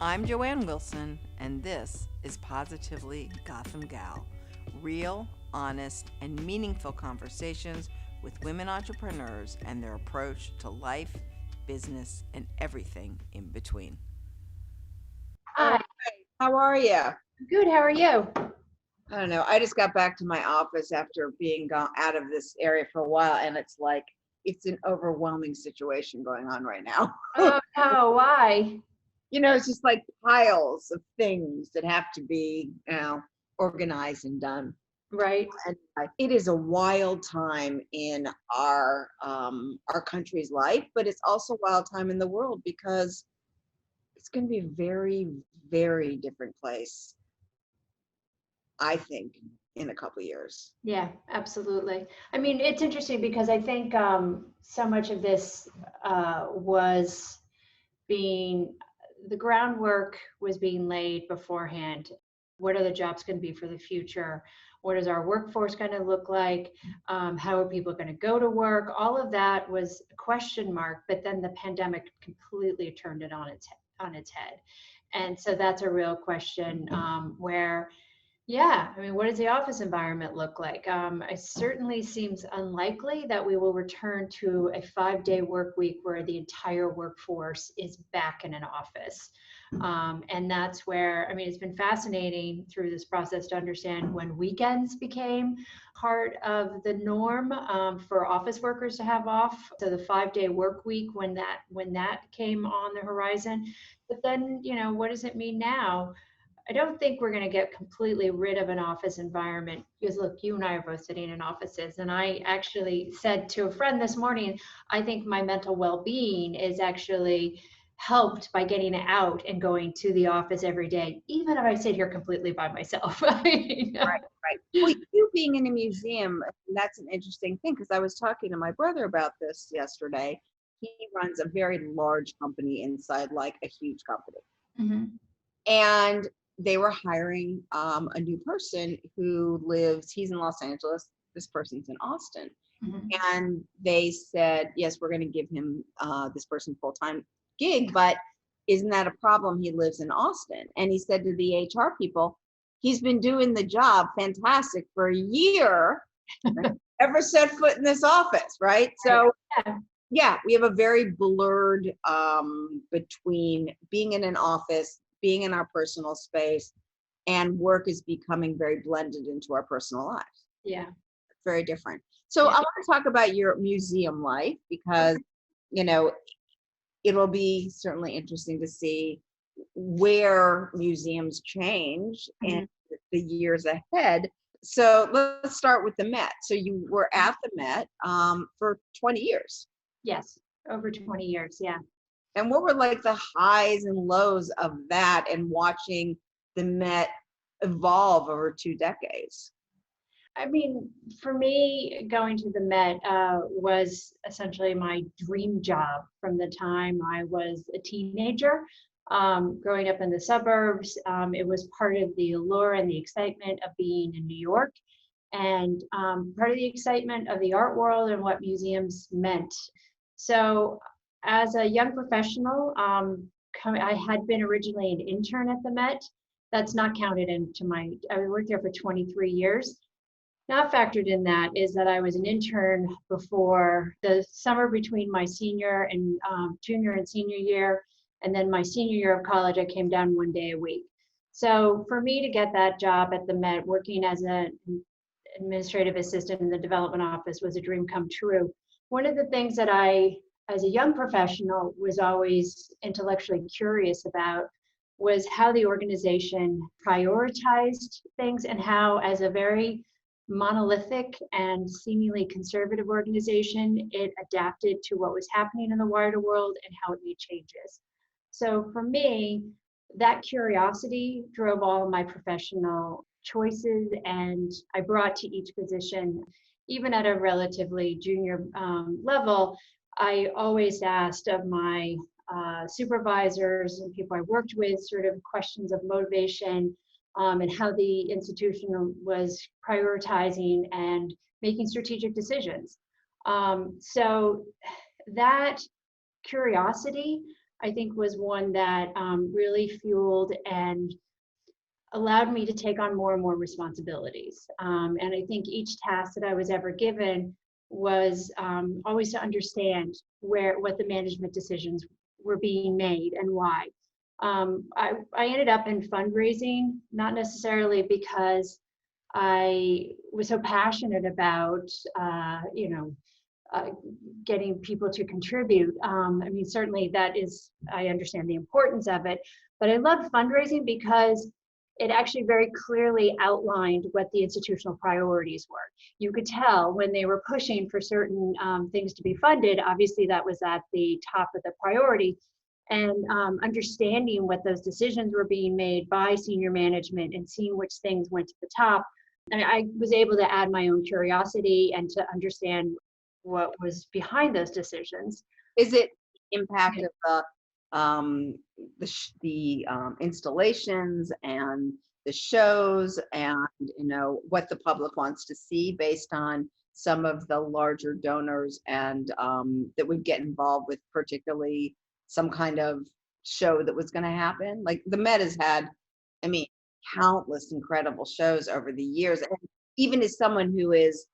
I'm Joanne Wilson, and this is Positively Gotham Gal. Real, honest, and meaningful conversations with women entrepreneurs and their approach to life, business, and everything in between. Hi, How are you? good. How are you? I don't know. I just got back to my office after being gone out of this area for a while, and it's like it's an overwhelming situation going on right now. Oh no, why? It's just like piles of things that have to be, organized and done. Right. And it is a wild time in our country's life, but it's also a wild time in the world because it's going to be a very, very different place, I think, in a couple of years. Yeah, absolutely. I mean, it's interesting because I think so much of this was the groundwork was being laid beforehand. What are the jobs going to be for the future? What is our workforce going to look like? How are people going to go to work? All of that was a question mark, but then the pandemic completely turned it on its head. And so that's a real question where, yeah, I mean, what does the office environment look like? It certainly seems unlikely that we will return to a 5-day work week where the entire workforce is back in an office. And that's where, I mean, it's been fascinating through this process to understand when weekends became part of the norm for office workers to have off. So the 5-day work week, when that came on the horizon. But then, what does it mean now? I don't think we're going to get completely rid of an office environment because look, you and I are both sitting in offices. And I actually said to a friend this morning, I think my mental well-being is actually helped by getting out and going to the office every day, even if I sit here completely by myself. Right, right. Well, you being in a museum, that's an interesting thing because I was talking to my brother about this yesterday. He runs a very large company inside like a huge company. Mm-hmm. And they were hiring a new person he's in Los Angeles, this person's in Austin. Mm-hmm. And they said, yes, we're going to give him this person full-time gig, but isn't that a problem? He lives in Austin. And he said to the HR people, he's been doing the job fantastic for a year, never set foot in this office, right? So yeah, we have a very blurred between being in an office, being in our personal space, and work is becoming very blended into our personal lives. Yeah. Very different. So I want to talk about your museum life because, it'll be certainly interesting to see where museums change in the years ahead. So let's start with the Met. So you were at the Met for 20 years. Yes, over 20 years. Yeah. And what were like the highs and lows of that and watching the Met evolve over 2 decades? I mean, for me, going to the Met was essentially my dream job from the time I was a teenager. Growing up in the suburbs, it was part of the allure and the excitement of being in New York, and part of the excitement of the art world and what museums meant. So, as a young professional, I had been originally an intern at the Met. That's not counted into I worked there for 23 years. Not factored in that is that I was an intern before the summer between my junior and senior year, and then my senior year of college, I came down 1 day a week. So for me to get that job at the Met, working as an administrative assistant in the development office, was a dream come true. One of the things that I, as a young professional, was always intellectually curious about was how the organization prioritized things and how, as a very monolithic and seemingly conservative organization, it adapted to what was happening in the wider world and how it made changes. So for me, that curiosity drove all of my professional choices, and I brought to each position, even at a relatively junior level, I always asked of my supervisors and people I worked with sort of questions of motivation, and how the institution was prioritizing and making strategic decisions. So that curiosity I think was one that really fueled and allowed me to take on more and more responsibilities. And I think each task that I was ever given was always to understand what the management decisions were being made and why. I ended up in fundraising, not necessarily because I was so passionate about, getting people to contribute. I mean, certainly I understand the importance of it, but I love fundraising because it actually very clearly outlined what the institutional priorities were. You could tell when they were pushing for certain things to be funded, obviously that was at the top of the priority, and understanding what those decisions were being made by senior management and seeing which things went to the top. And I was able to add my own curiosity and to understand what was behind those decisions. Is it impact of the installations and the shows, and what the public wants to see based on some of the larger donors and that would get involved with particularly some kind of show that was going to happen? Like the Met has had, I mean, countless incredible shows over the years. And even as someone who is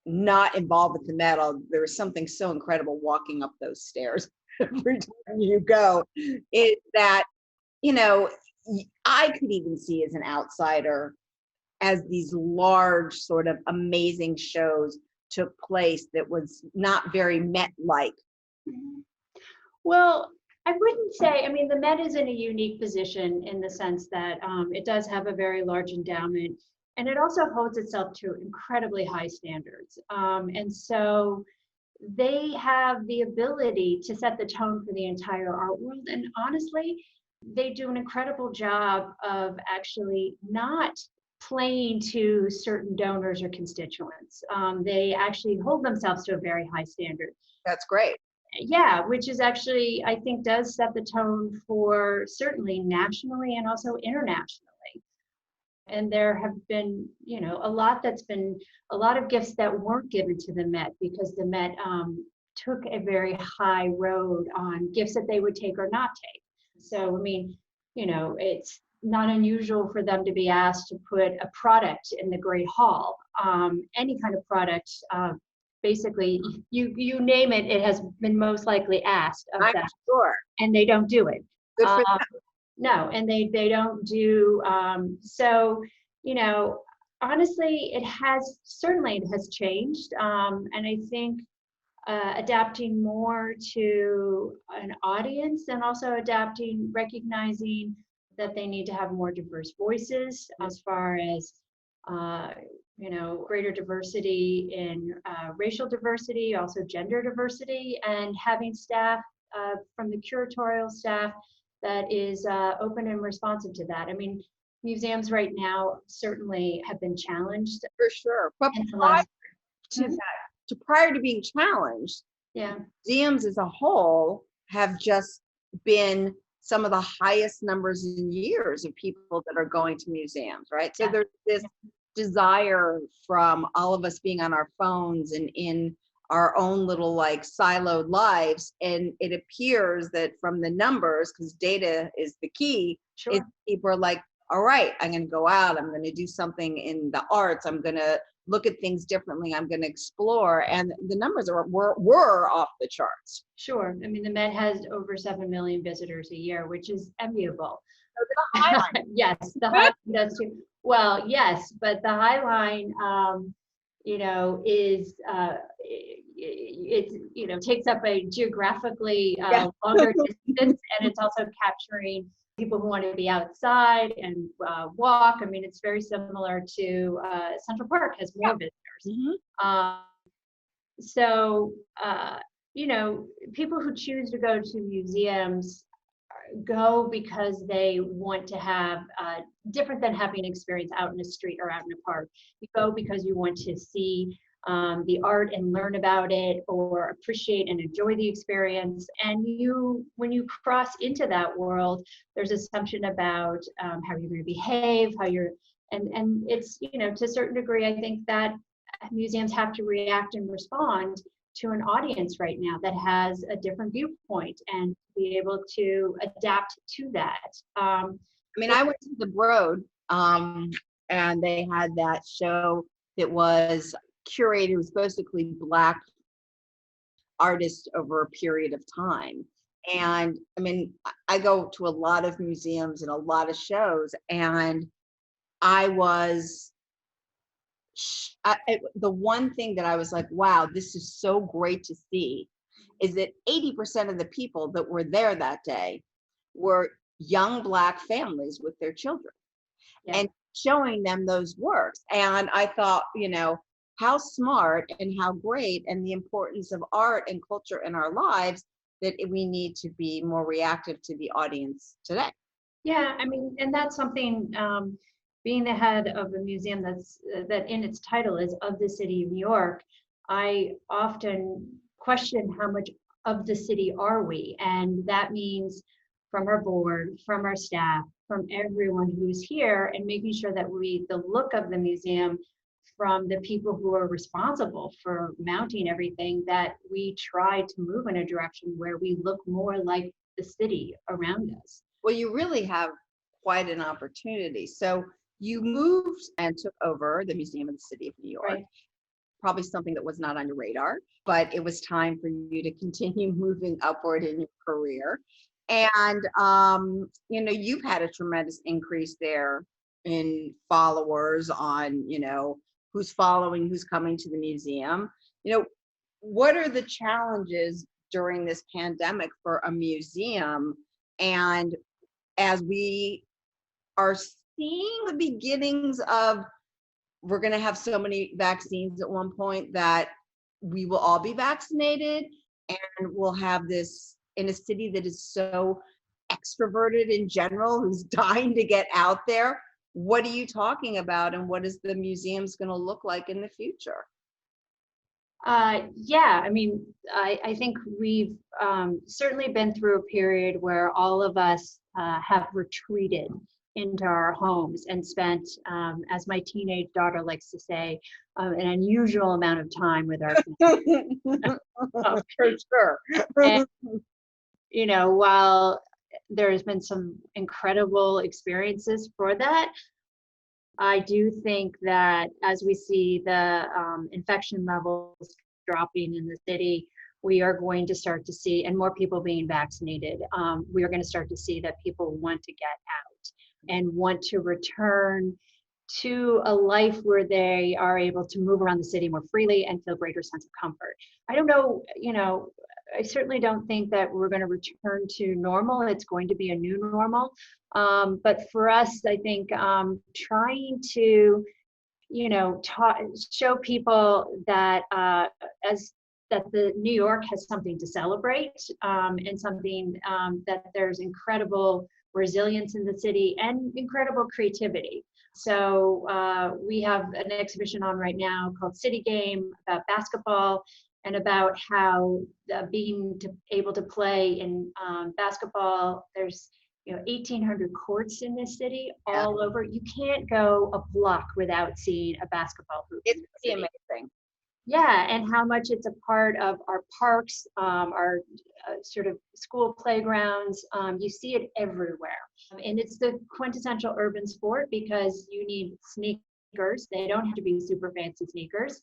not involved with the Met, there is something so incredible walking up those stairs every time you go, is that, I could even see as an outsider as these large sort of amazing shows took place that was not very Met-like. Well, I wouldn't say, I mean, the Met is in a unique position in the sense that it does have a very large endowment, and it also holds itself to incredibly high standards. And so they have the ability to set the tone for the entire art world. And honestly, they do an incredible job of actually not playing to certain donors or constituents. They actually hold themselves to a very high standard. That's great. Yeah, which is actually, I think, does set the tone for certainly nationally and also internationally. And there have been, a lot of gifts that weren't given to the Met because the Met took a very high road on gifts that they would take or not take. So, I mean, it's not unusual for them to be asked to put a product in the Great Hall, any kind of product. Basically, you name it, it has been most likely asked of I'm them. sure. And they don't do it. Good for them. No, and they don't do, so, honestly, it has changed. And I think adapting more to an audience and also recognizing that they need to have more diverse voices as far as, greater diversity in racial diversity, also gender diversity, and having staff from the curatorial staff that is open and responsive to that. I mean, museums right now certainly have been challenged. For sure. But prior to being challenged, yeah, museums as a whole have just been some of the highest numbers in years of people that are going to museums, right? So there's this desire from all of us being on our phones and in our own little siloed lives, and it appears that from the numbers, because data is the key, sure. People are like, all right, I'm going to go out, I'm going to do something in the arts, I'm going to look at things differently, I'm going to explore, and the numbers were off the charts. Sure. I mean, the Met has over 7 million visitors a year, which is enviable. So the High Line. Yes, the High Line does too. Well, yes, but the High Line, is it takes up a geographically longer distance, and it's also capturing people who want to be outside and walk. I mean, it's very similar to Central Park has more visitors. Mm-hmm. So, people who choose to go to museums go because they want to have different than having an experience out in the street or out in a park. You go because you want to see the art and learn about it, or appreciate and enjoy the experience. And when you cross into that world, there's assumption about how you're going to behave, and it's, to a certain degree, I think that museums have to react and respond to an audience right now that has a different viewpoint and be able to adapt to that. I mean, I went to the Broad, and they had that show that was curated. It was basically Black artists over a period of time. And I mean, I go to a lot of museums and a lot of shows, and I was, the one thing that I was like, wow, this is so great to see, is that 80% of the people that were there that day were young Black families with their children. Yeah. And showing them those works. And I thought, how smart and how great, and the importance of art and culture in our lives, that we need to be more reactive to the audience today. Yeah, I mean, and that's something, being the head of a museum that in its title is of the city of New York, I often question how much of the city are we? And that means from our board, from our staff, from everyone who's here, and making sure that the look of the museum, from the people who are responsible for mounting everything, that we try to move in a direction where we look more like the city around us. Well, you really have quite an opportunity. So you moved and took over the Museum of the City of New York. Right. Probably something that was not on your radar, but it was time for you to continue moving upward in your career. And, you've had a tremendous increase there in followers on, who's following, who's coming to the museum. What are the challenges during this pandemic for a museum? And as we are seeing the beginnings of, we're going to have so many vaccines at one point that we will all be vaccinated, and we'll have this in a city that is so extroverted in general, who's dying to get out there. What are you talking about, and what is the museum's going to look like in the future? Yeah, I mean, I think we've certainly been through a period where all of us have retreated into our homes and spent, as my teenage daughter likes to say, an unusual amount of time with our family. For sure. And, while there's been some incredible experiences for that, I do think that as we see the infection levels dropping in the city, we are going to start to see, and more people being vaccinated, we are going to start to see that people want to get out and want to return to a life where they are able to move around the city more freely and feel greater sense of comfort. I don't know, I certainly don't think that we're going to return to normal. It's going to be a new normal. But for us, I think trying to, show people that that the New York has something to celebrate, and something that there's incredible resilience in the city and incredible creativity. So we have an exhibition on right now called City Game about basketball, and about how being able to play in basketball, there's 1,800 courts in this city, all over. You can't go a block without seeing a basketball hoop. It's really amazing. Yeah, and how much it's a part of our parks, our sort of school playgrounds. You see it everywhere. And it's the quintessential urban sport because you need sneakers. They don't have to be super fancy sneakers.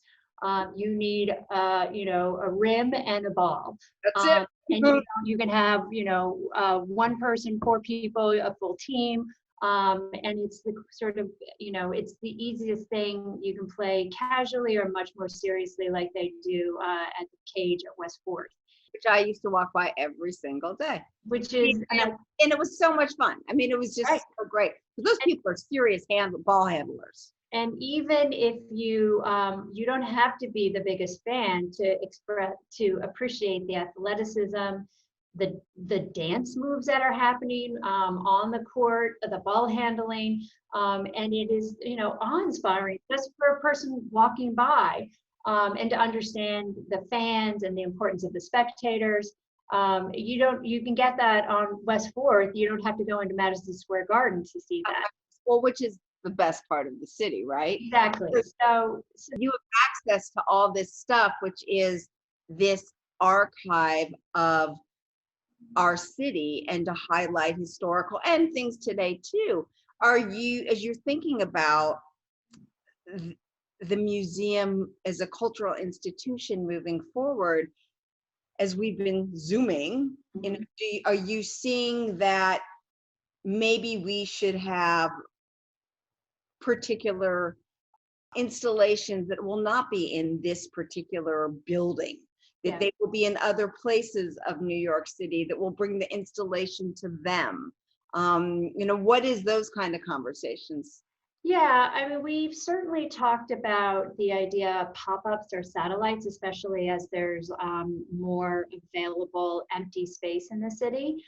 You need, a rim and a ball. That's it. And you can have, one person, 4 people, a full team. And it's the sort of, it's the easiest thing. You can play casually or much more seriously, like they do at the Cage at West 4th. Which I used to walk by every single day. Which is, and it was so much fun. I mean, it was just so great. Those people are serious ball handlers. And even if you you don't have to be the biggest fan to appreciate the athleticism, the dance moves that are happening on the court, the ball handling, and it is awe-inspiring just for a person walking by, and to understand the fans and the importance of the spectators. You can get that on West 4th. You don't have to go into Madison Square Garden to see that. Well, which is the best part of the city, right? Exactly. So you have access to all this stuff, which is this archive of our city and to highlight historical and things today too. Are you, as you're thinking about the museum as a cultural institution moving forward, as we've been zooming, are you seeing that maybe we should have particular installations that will not be in this particular building, that Yeah. they will be in other places of New York City, that will bring the installation to them? What is those kind of conversations? Yeah, I mean, we've certainly talked about the idea of pop-ups or satellites, especially as there's more available empty space in the city.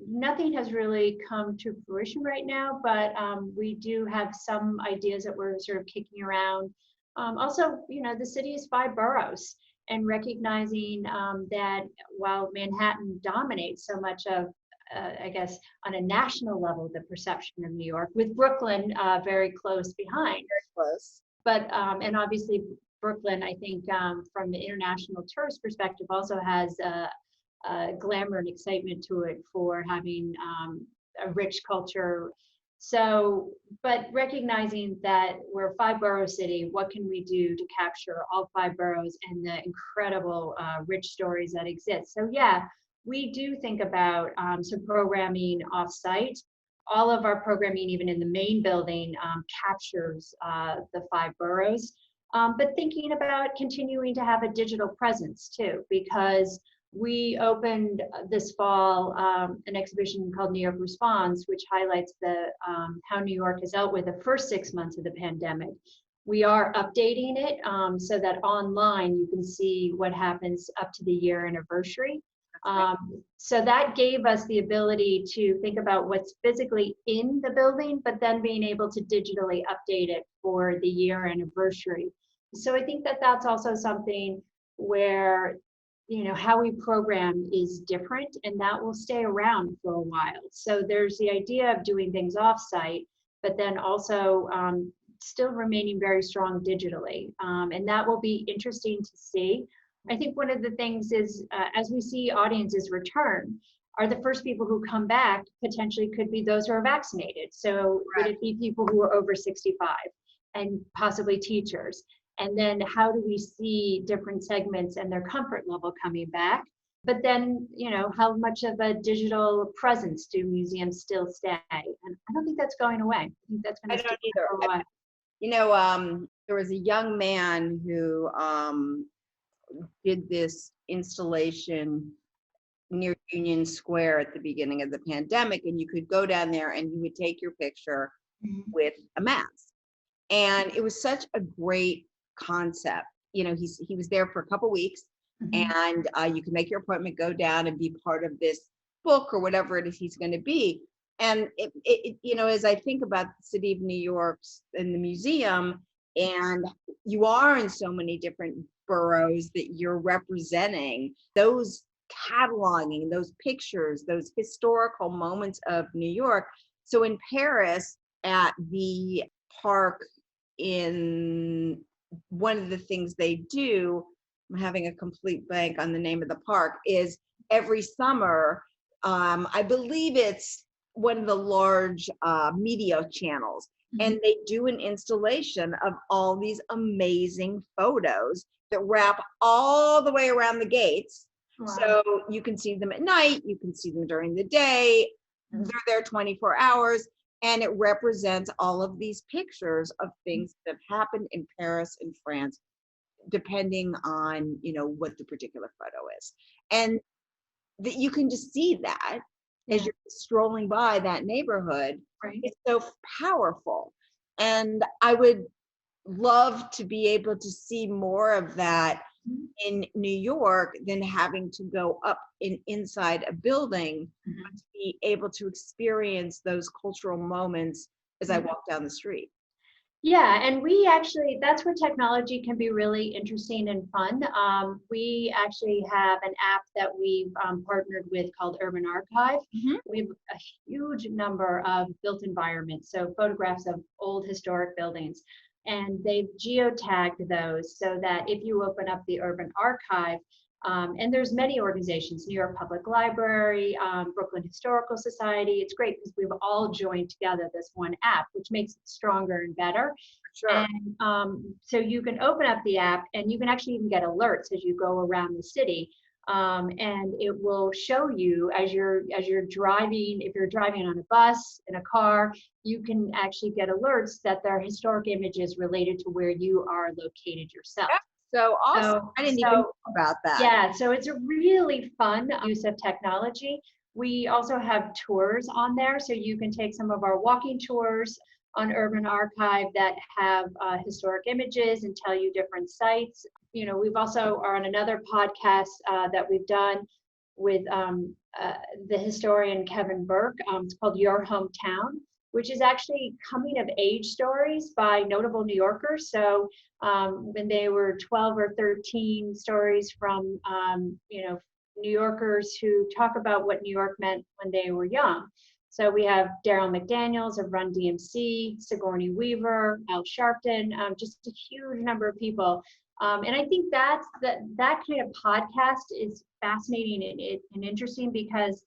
Nothing has really come to fruition right now, but we do have some ideas that we're sort of kicking around. Also, the city is 5 boroughs, and recognizing that while Manhattan dominates so much of I guess, on a national level, the perception of New York, with Brooklyn very close behind. Very close. But, and obviously, Brooklyn, I think, from the international tourist perspective, also has a glamour and excitement to it for having a rich culture. So, but recognizing that we're a 5 borough city, what can we do to capture all 5 boroughs and the incredible rich stories that exist? So, yeah, we do think about some programming offsite. All of our programming, even in the main building, captures the 5 boroughs. But thinking about continuing to have a digital presence too, because we opened this fall an exhibition called New York Responds, which highlights how New York has dealt with the first 6 months of the pandemic. We are updating it so that online you can see what happens up to the year anniversary. So that gave us the ability to think about what's physically in the building, but then being able to digitally update it for the year anniversary. So I think that that's also something where, how we program is different, and that will stay around for a while. So there's the idea of doing things offsite, but then also still remaining very strong digitally. And that will be interesting to see. I think one of the things is, as we see audiences return, are the first people who come back potentially could be those who are vaccinated. So would it be people who are over 65 and possibly teachers? And then how do we see different segments and their comfort level coming back? But then, how much of a digital presence do museums still stay? And I don't think that's going away. I think that's going to stay for a while. There was a young man who did this installation near Union Square at the beginning of the pandemic, and you could go down there and you would take your picture with a mask. And it was such a great concept. He was there for a couple weeks, and you can make your appointment, go down and be part of this book or whatever it is he's going to be. And as I think about the city of New York and the museum, and you are in so many different boroughs that you're representing, those cataloging, those pictures, those historical moments of New York. So in Paris, at the park, in one of the things they do, I'm having a complete blank on the name of the park, is every summer, I believe it's one of the large media channels, and they do an installation of all these amazing photos that wrap all the way around the gates. Wow. So you can see them at night, you can see them during the day, they're there 24 hours, and it represents all of these pictures of things that have happened in Paris and France, depending on, what the particular photo is. And that you can just see that as you're strolling by that neighborhood. Right. It's so powerful. And I would love to be able to see more of that in New York than having to go up inside a building, but to be able to experience those cultural moments as I walk down the street. Yeah, and we actually, that's where technology can be really interesting and fun. We actually have an app that we've partnered with called Urban Archive. We have a huge number of built environments, so photographs of old historic buildings. And they've geotagged those so that if you open up the Urban Archive, And there's many organizations, New York Public Library, Brooklyn Historical Society. It's great because we've all joined together this one app, which makes it stronger and better. Sure. And so you can open up the app and you can actually even get alerts as you go around the city. And it will show you as you're driving, if you're driving on a bus, in a car, you can actually get alerts that there are historic images related to where you are located yourself. So awesome. I didn't even know about that. Yeah, so it's a really fun use of technology. We also have tours on there, so you can take some of our walking tours on Urban Archive that have historic images and tell you different sites. You know, we've also are on another podcast that we've done with the historian Kevin Burke. It's called Your Hometown, which is actually coming of age stories by notable New Yorkers. So when they were 12 or 13, stories from, New Yorkers who talk about what New York meant when they were young. So we have Daryl McDaniels of Run DMC, Sigourney Weaver, Al Sharpton, just a huge number of people. And I think that kind of podcast is fascinating and interesting because,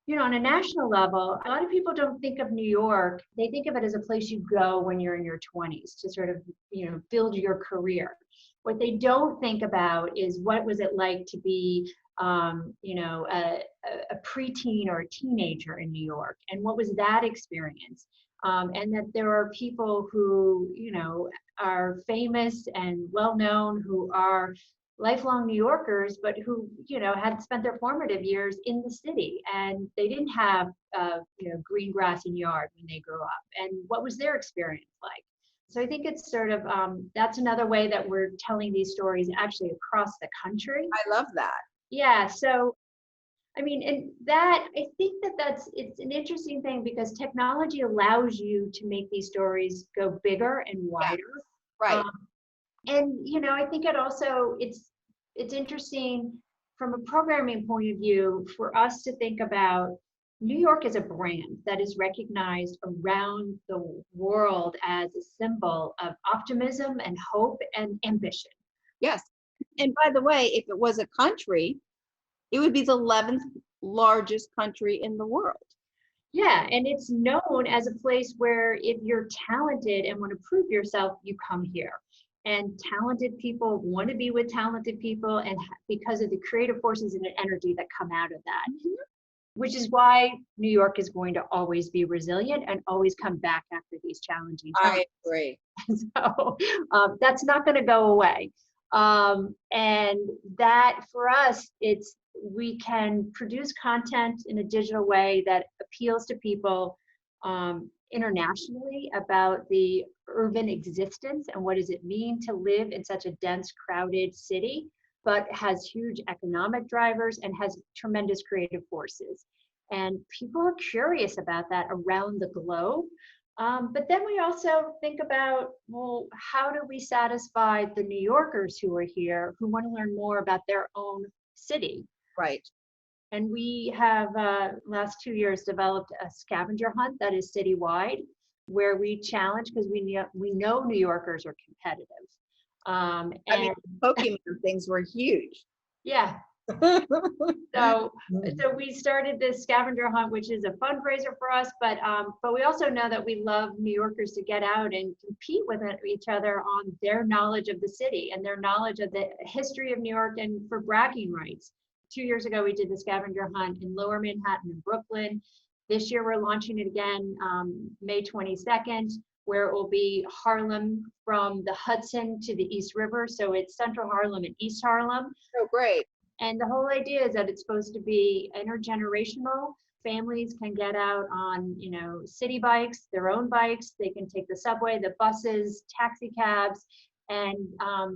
you know, on a national level, a lot of people don't think of New York. They think of it as a place you go when you're in your 20s to sort of, you know, build your career. What they don't think about is what was it like to be, a preteen or a teenager in New York, and what was that experience? And that there are people who, you know, are famous and well-known who are lifelong New Yorkers, but who, you know, had spent their formative years in the city, and they didn't have, green grass and yard when they grew up. And what was their experience like? So I think it's sort of, that's another way that we're telling these stories actually across the country. I love that. Yeah. So, I mean, and that, I think it's an interesting thing because technology allows you to make these stories go bigger and wider. Yeah, right. And, you know, I think it's interesting from a programming point of view for us to think about New York as a brand that is recognized around the world as a symbol of optimism and hope and ambition. Yes. And by the way, if it was a country, it would be the 11th largest country in the world. Yeah, and it's known as a place where if you're talented and want to prove yourself, you come here. And talented people want to be with talented people, and because of the creative forces and energy that come out of that. Mm-hmm. Which is why New York is going to always be resilient and always come back after these challenging times. I agree. So that's not going to go away. And that for us, we can produce content in a digital way that appeals to people internationally about the urban existence and what does it mean to live in such a dense, crowded city, but has huge economic drivers and has tremendous creative forces. And people are curious about that around the globe. But then we also think about, well, how do we satisfy the New Yorkers who are here, who want to learn more about their own city? Right. And we have, last 2 years, developed a scavenger hunt that is citywide, where we challenge, because we know New Yorkers are competitive. Pokemon things were huge. Yeah. So we started this scavenger hunt, which is a fundraiser for us, but we also know that we love New Yorkers to get out and compete with each other on their knowledge of the city and their knowledge of the history of New York and for bragging rights. 2 years ago, we did the scavenger hunt in Lower Manhattan and Brooklyn. This year, we're launching it again, May 22nd, where it will be Harlem from the Hudson to the East River. So it's Central Harlem and East Harlem. Oh, great. And the whole idea is that it's supposed to be intergenerational. Families can get out on, city bikes, their own bikes. They can take the subway, the buses, taxi cabs. And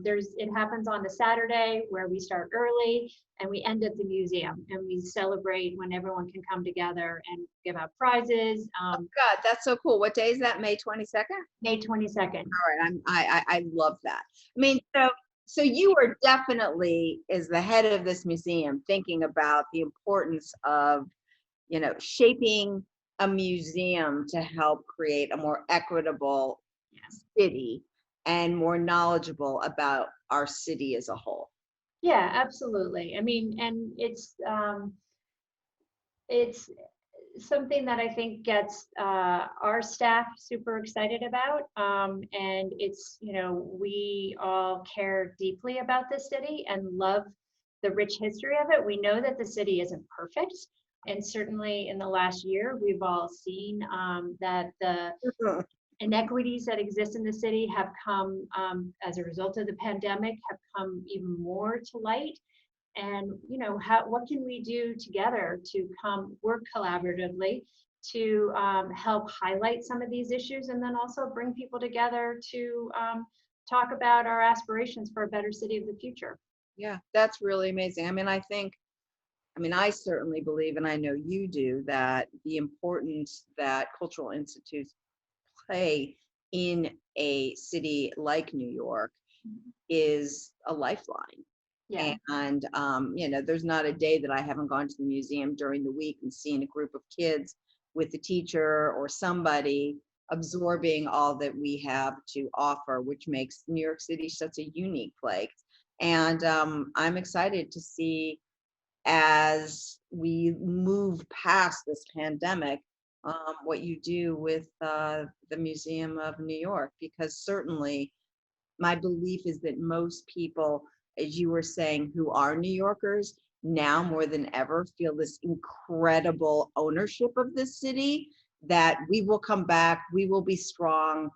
it happens on a Saturday where we start early and we end at the museum, and we celebrate when everyone can come together and give out prizes. Oh God, that's so cool. What day is that? May 22nd? May 22nd. All right, I love that. I mean, so you are definitely, as the head of this museum, thinking about the importance of, shaping a museum to help create a more equitable city and more knowledgeable about our city as a whole. Yeah, absolutely. I mean, and it's something that I think gets our staff super excited about. And it's, we all care deeply about this city and love the rich history of it. We know that the city isn't perfect. And certainly in the last year, we've all seen that the inequities that exist in the city have come as a result of the pandemic, have come even more to light. And what can we do together to come work collaboratively to help highlight some of these issues, and then also bring people together to talk about our aspirations for a better city of the future. Yeah, that's really amazing. I mean, I certainly believe, and I know you do, that the importance that cultural institutes play in a city like New York is a lifeline. Yeah. And there's not a day that I haven't gone to the museum during the week and seen a group of kids with a teacher or somebody absorbing all that we have to offer, which makes New York City such a unique place. And I'm excited to see, as we move past this pandemic, what you do with the Museum of New York, because certainly my belief is that most people, as you were saying, who are New Yorkers now more than ever feel this incredible ownership of this city, that we will come back, we will be strong,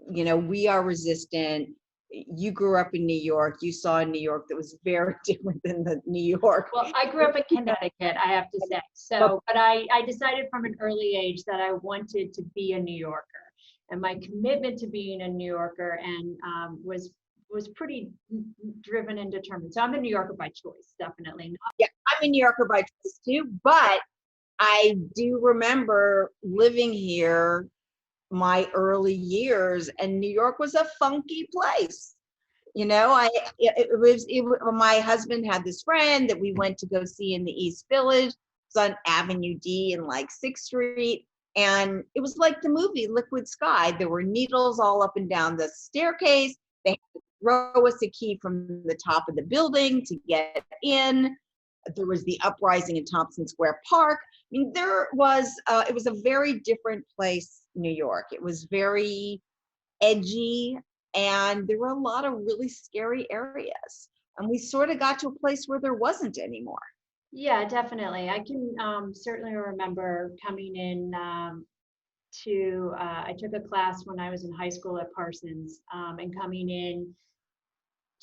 we are resistant. You grew up in New York, you saw a New York that was very different than the New York. Well, I grew up in Connecticut, I have to say. So, but I decided from an early age that I wanted to be a New Yorker. And my commitment to being a New Yorker and was pretty driven and determined. So I'm a New Yorker by choice, definitely. Yeah, I'm a New Yorker by choice too, but I do remember living here my early years, and New York was a funky place. My husband had this friend that we went to go see in the East Village. It's on Avenue D and like 6th Street. And it was like the movie Liquid Sky. There were needles all up and down the staircase. They had to throw us a key from the top of the building to get in. There was the uprising in Tompkins Square Park. I mean, it was a very different place, New York. It was very edgy, and there were a lot of really scary areas. And we sort of got to a place where there wasn't anymore. Yeah, definitely. I can certainly remember coming in I took a class when I was in high school at Parsons, and coming in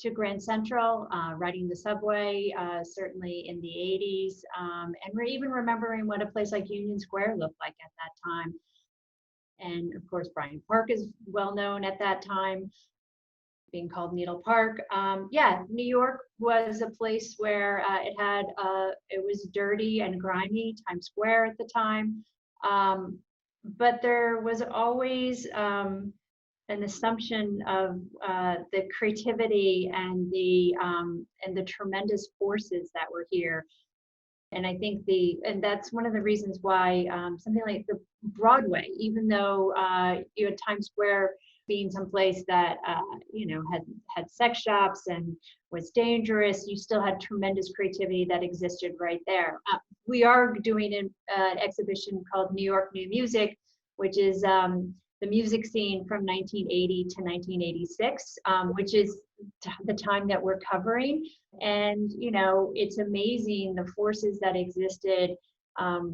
to Grand Central, riding the subway, certainly in the 80s. And we're even remembering what a place like Union Square looked like at that time. And of course, Bryant Park is well known at that time, being called Needle Park. New York was a place where it was dirty and grimy, Times Square at the time. But there was always an assumption of the creativity and the tremendous forces that were here. And I think that's one of the reasons why something like the Broadway, even though you had Times Square being someplace that had sex shops and was dangerous, you still had tremendous creativity that existed right there. We are doing an exhibition called New York New Music, which is the music scene from 1980 to 1986, which is the time that we're covering. And it's amazing the forces that existed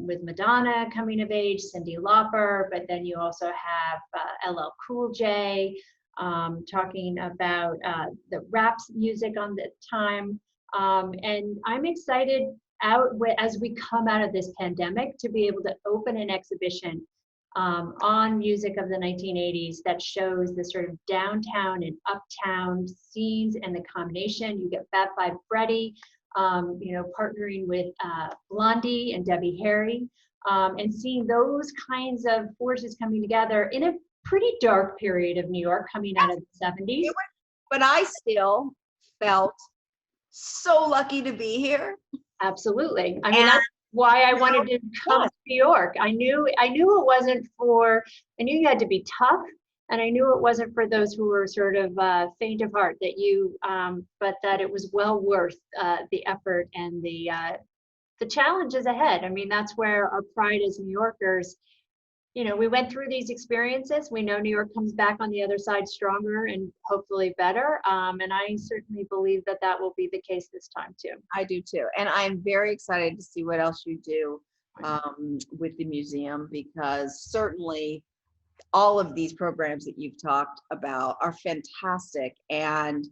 with Madonna coming of age, Cyndi Lauper, but then you also have LL Cool J talking about the rap music on the time. And I'm excited as we come out of this pandemic to be able to open an exhibition on music of the 1980s that shows the sort of downtown and uptown scenes and the combination. You get Fat Five Freddy, partnering with Blondie and Debbie Harry, and seeing those kinds of forces coming together in a pretty dark period of New York coming out of the 70s. But I still felt so lucky to be here. Absolutely. I mean, that's why I wanted to come to New York. I knew you had to be tough. And I knew it wasn't for those who were sort of faint of heart, but that it was well worth the effort and the challenges ahead. I mean, that's where our pride as New Yorkers, we went through these experiences. We know New York comes back on the other side stronger and hopefully better. And I certainly believe that that will be the case this time too. I do too. And I'm very excited to see what else you do with the museum, because certainly all of these programs that you've talked about are fantastic. And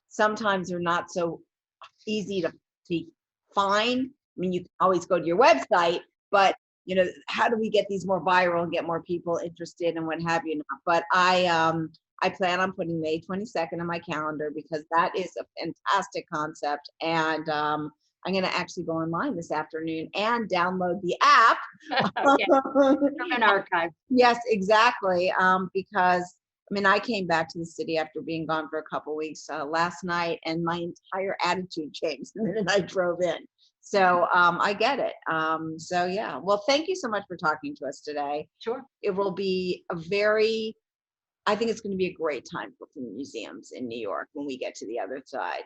sometimes they're not so easy to find. I mean, you can always go to your website, but how do we get these more viral and get more people interested and what have you not? But I plan on putting May 22nd on my calendar, because that is a fantastic concept. And I'm going to actually go online this afternoon and download the app. From an archive. Yes, exactly. Because I came back to the city after being gone for a couple weeks last night, and my entire attitude changed the minute I drove in. So I get it. So yeah, well, thank you so much for talking to us today. Sure. It will be I think it's going to be a great time for museums in New York when we get to the other side.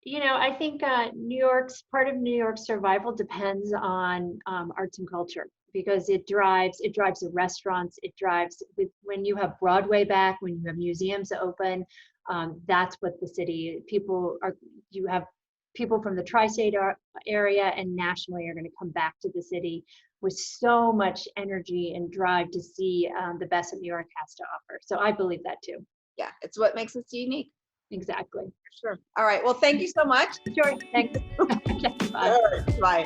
I think part of New York's survival depends on arts and culture, because it drives the restaurants. It drives when you have Broadway back, when you have museums open. That's what the city you have people from the tri-state area and nationally are going to come back to the city with so much energy and drive to see the best that New York has to offer. So I believe that too. Yeah, it's what makes us unique. Exactly. Sure. All right. Well, thank you so much. Sure. Thanks. Okay, bye. All right, bye.